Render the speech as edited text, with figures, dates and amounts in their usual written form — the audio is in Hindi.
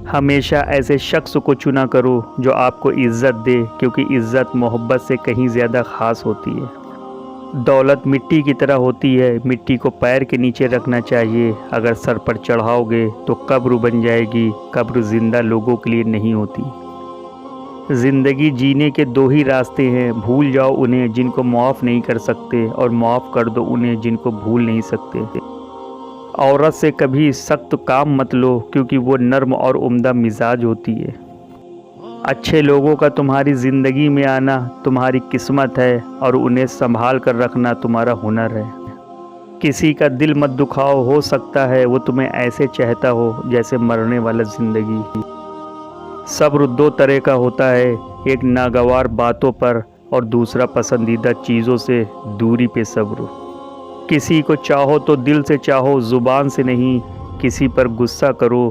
हमेशा ऐसे शख्स को चुना करो जो आपको इज़्ज़त दे, क्योंकि इज़्ज़त मोहब्बत से कहीं ज़्यादा ख़ास होती है। दौलत मिट्टी की तरह होती है, मिट्टी को पैर के नीचे रखना चाहिए। अगर सर पर चढ़ाओगे तो कब्र बन जाएगी। कब्र ज़िंदा लोगों के लिए नहीं होती। ज़िंदगी जीने के दो ही रास्ते हैं, भूल जाओ उन्हें जिनको माफ़ नहीं कर सकते, और माफ़ कर दो उन्हें जिनको भूल नहीं सकते। औरत से कभी सख्त काम मत लो, क्योंकि वो नर्म और उम्दा मिजाज होती है। अच्छे लोगों का तुम्हारी ज़िंदगी में आना तुम्हारी किस्मत है, और उन्हें संभाल कर रखना तुम्हारा हुनर है। किसी का दिल मत दुखाओ, हो सकता है वो तुम्हें ऐसे चाहता हो जैसे मरने वाला ज़िंदगी। सब्र दो तरह का होता है, एक नागवार बातों पर और दूसरा पसंदीदा चीज़ों से दूरी पे सब्र। किसी को चाहो तो दिल से चाहो, ज़ुबान से नहीं। किसी पर गुस्सा करो